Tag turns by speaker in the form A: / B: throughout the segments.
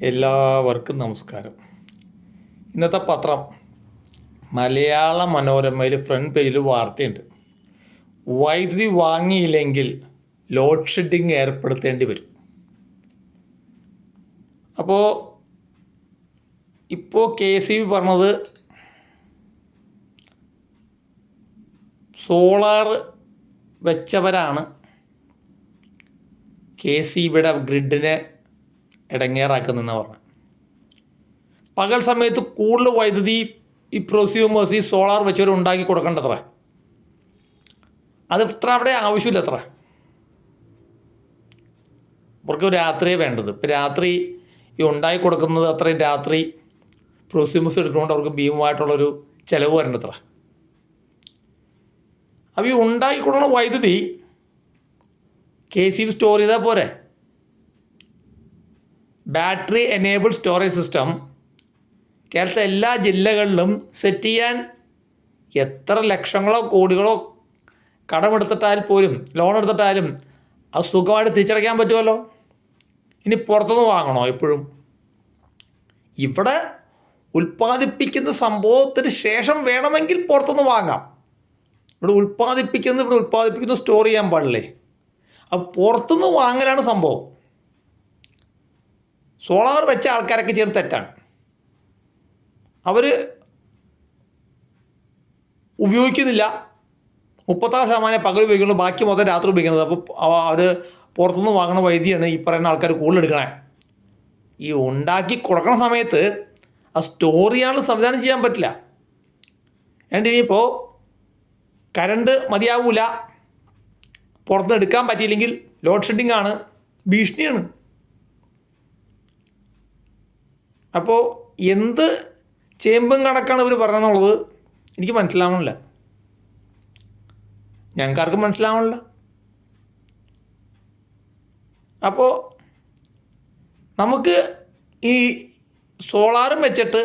A: എല്ലാവർക്കും നമസ്കാരം. ഇന്നത്തെ പത്രം മലയാള മനോരമയിൽ ഫ്രണ്ട് പേജിൽ വാർത്തയുണ്ട്. വൈദ്യുതി വാങ്ങിയില്ലെങ്കിൽ ലോഡ് ഷെഡിങ് ഏർപ്പെടുത്തേണ്ടി വരും. ഇപ്പോൾ KEB പറഞ്ഞത് സോളാർ വെച്ചവരാണ് KEBയുടെ ഗ്രിഡിനെ ഇടങ്ങേറാക്കുന്നതെന്ന് പറഞ്ഞു. പകൽ സമയത്ത് കൂടുതൽ വൈദ്യുതി ഈ പ്രൊസ്യൂമേഴ്സ് ഈ സോളാർ വെച്ചവർ ഉണ്ടാക്കി കൊടുക്കേണ്ടത്ര, അത് ഇത്ര അവിടെ ആവശ്യമില്ല. അത്ര അവർക്ക് രാത്രിയേ വേണ്ടത്. ഇപ്പം രാത്രി ഈ ഉണ്ടാക്കി കൊടുക്കുന്നത് അത്രയും രാത്രി പ്രൊസ്യൂമേഴ്സ് എടുക്കുന്നതുകൊണ്ട് അവർക്ക് ഭീമമായിട്ടുള്ളൊരു ചിലവ് വരേണ്ടത്ര. അപ്പോൾ ഈ ഉണ്ടാക്കി കൊടുക്കുന്ന വൈദ്യുതി KEB സ്റ്റോർ ചെയ്താൽ പോരെ. ബാറ്ററി എനേബിൾഡ് സ്റ്റോറേജ് സിസ്റ്റം കേരളത്തിലെ എല്ലാ ജില്ലകളിലും സെറ്റ് ചെയ്യാൻ എത്ര ലക്ഷങ്ങളോ കോടികളോ കടമെടുത്തിട്ടാൽ പോലും, ലോൺ എടുത്തിട്ടാലും അത് സുഖമായിട്ട് തിരിച്ചടയ്ക്കാൻ പറ്റുമല്ലോ. ഇനി പുറത്തുനിന്ന് വാങ്ങണോ? എപ്പോഴും ഇവിടെ ഉൽപ്പാദിപ്പിക്കുന്ന സംഭവത്തിന് ശേഷം വേണമെങ്കിൽ പുറത്തുനിന്ന് വാങ്ങാം. ഇവിടെ ഉൽപ്പാദിപ്പിക്കുന്നു സ്റ്റോർ ചെയ്യാൻ പാടില്ലേ? അപ്പോൾ പുറത്തുനിന്ന് വാങ്ങലാണ് സംഭവം. സോളാർ വെച്ച ആൾക്കാരൊക്കെ ചേർന്ന് തെറ്റാണ്. അവർ ഉപയോഗിക്കുന്നില്ല, 36% പകൽ ഉപയോഗിക്കുള്ളൂ, ബാക്കി മൊത്തം രാത്രി ഉപയോഗിക്കുന്നത്. അപ്പോൾ അവർ പുറത്തുനിന്ന് വാങ്ങുന്ന വൈദ്യുതിയാണ് ഈ പറയുന്ന ആൾക്കാർ കൂടുതൽ എടുക്കണേ. ഈ ഉണ്ടാക്കി കൊടുക്കണ സമയത്ത് ആ സ്റ്റോർ ചെയ്യാനുള്ള സംവിധാനം ചെയ്യാൻ പറ്റില്ല. എന്നിട്ട് ഇനിയിപ്പോൾ കറണ്ട് മതിയാവൂല, പുറത്തുനിന്ന് എടുക്കാൻ പറ്റിയില്ലെങ്കിൽ ലോഡ് ഷെഡിങ് ആണ്, ഭീഷണിയാണ്. അപ്പോൾ എന്ത് ചേമ്പും കണക്കാണ് ഇവർ പറയുന്നുള്ളത് എനിക്ക് മനസ്സിലാവണില്ല, ഞങ്ങൾക്കാർക്കും മനസ്സിലാവണില്ല. അപ്പോൾ നമുക്ക് ഈ സോളാറും വെച്ചിട്ട്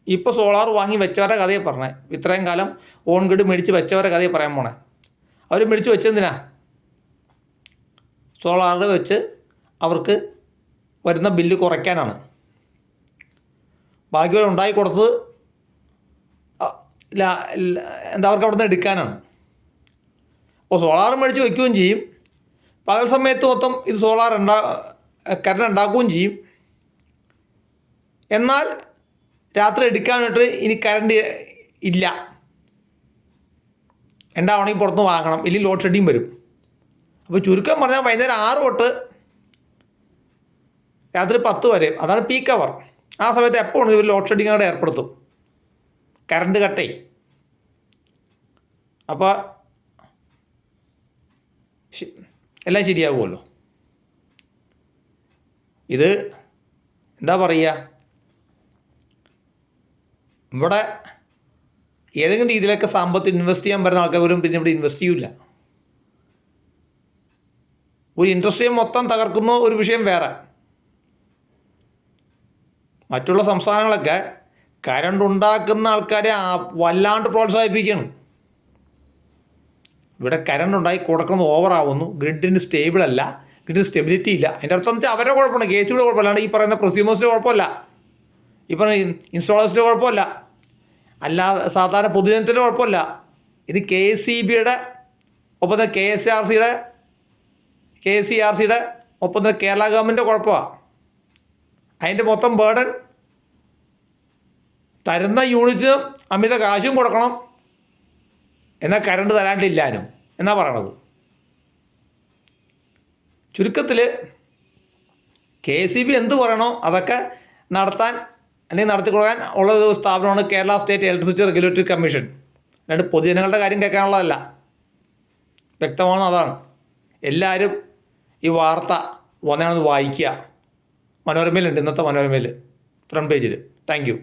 A: ഇപ്പോൾ സോളാർ വാങ്ങി വെച്ചവരുടെ കഥയെ പറഞ്ഞേ. ഇത്രയും കാലം ഓൺ ഗ്രിഡ് മേടിച്ച് വെച്ചവരുടെ കഥയെ പറയാൻ പോണേ. അവർ മേടിച്ച് വെച്ചെന്തിനാ? സോളാർ വെച്ച് അവർക്ക് വരുന്ന ബില്ല് കുറയ്ക്കാനാണ്. ബാക്കിയുള്ള ഉണ്ടാക്കി കൊടുത്തത് അവർക്ക് അവിടെ നിന്ന് എടുക്കാനാണ്. അപ്പോൾ സോളാർ മേടിച്ച് വയ്ക്കുകയും ചെയ്യും, പകൽ സമയത്ത് മൊത്തം ഇത് കറണ്ട് ഉണ്ടാക്കുകയും ചെയ്യും. എന്നാൽ രാത്രി എടുക്കാനായിട്ട് ഇനി കറണ്ട് ഇല്ല, ഉണ്ടാവണമെങ്കിൽ പുറത്തുനിന്ന് വാങ്ങണം, ഇല്ലെങ്കിൽ ലോഡ് ഷെഡിങ് വരും. അപ്പോൾ ചുരുക്കം പറഞ്ഞാൽ വൈകുന്നേരം 6 തൊട്ട് രാത്രി 10 വരെ, അതാണ് പീക്ക് അവർ. ആ സമയത്ത് എപ്പോൾ വേണമെങ്കിലും ഇവർ ലോഡ് ഷെഡിങ് അവിടെ ഏർപ്പെടുത്തും, കറണ്ട് കട്ടേ. അപ്പോൾ എല്ലാം ശരിയാകുമല്ലോ. ഇത് എന്താ പറയുക, ഇവിടെ ഏതെങ്കിലും രീതിയിലൊക്കെ സാമ്പത്തികം ഇൻവെസ്റ്റ് ചെയ്യാൻ പറ്റുന്ന ആൾക്കാർ പോലും പിന്നെ ഇവിടെ ഇൻവെസ്റ്റ് ചെയ്യില്ല. ഒരു ഇൻഡസ്ട്രിയെ മൊത്തം തകർക്കുന്ന ഒരു വിഷയം വേറെ. മറ്റുള്ള സംസ്ഥാനങ്ങളൊക്കെ കറണ്ട് ഉണ്ടാക്കുന്ന ആൾക്കാരെ വല്ലാണ്ട് പ്രോത്സാഹിപ്പിക്കുകയാണ്. ഇവിടെ കറണ്ട് ഉണ്ടാക്കി കൊടുക്കുന്നത് ഓവറാവുന്നു, ഗ്രിഡിന് സ്റ്റേബിൾ അല്ല, ഗ്രിഡിന് സ്റ്റെബിലിറ്റി ഇല്ല. അതിൻ്റെ അർത്ഥം വെച്ചാൽ അവരുടെ കുഴപ്പമാണ്, KEBയുടെ കുഴപ്പമല്ലാണ്ട് ഈ പറയുന്ന പ്രൊസ്യൂമേഴ്സിൻ്റെ കുഴപ്പമല്ല, ഈ പറയുന്ന ഇൻസ്റ്റാളേഴ്സിൻ്റെ കുഴപ്പമല്ല, അല്ലാതെ സാധാരണ പൊതുജനത്തിൻ്റെ കുഴപ്പമല്ല. ഇത് KEBയുടെ ഒപ്പം തന്നെ KSCRCയുടെ ഒപ്പം തന്നെ കേരള ഗവൺമെൻറ്റിൻ്റെ കുഴപ്പമാണ്. അതിൻ്റെ മൊത്തം ബേർഡൻ തരുന്ന യൂണിറ്റിന് അമിത കാശും കൊടുക്കണം, എന്നാൽ കറണ്ട് തരാണ്ടില്ലാനും എന്നാണ് പറയണത്. ചുരുക്കത്തിൽ KEB എന്ത് പറയണോ അതൊക്കെ നടത്താൻ അല്ലെങ്കിൽ നടത്തിക്കൊടുക്കാൻ ഉള്ള ഒരു സ്ഥാപനമാണ് Kerala state electricity regulatory commission. അല്ലാണ്ട് പൊതുജനങ്ങളുടെ കാര്യം കേൾക്കാനുള്ളതല്ല. വ്യക്തമാണ്. അതാണ് എല്ലാവരും ഈ വാർത്ത വന്നാണെന്ന് വായിക്കുക. മനോരമയിലുണ്ട്, ഇന്നത്തെ മനോരമയിൽ ഫ്രണ്ട് പേജിൽ. Thank you.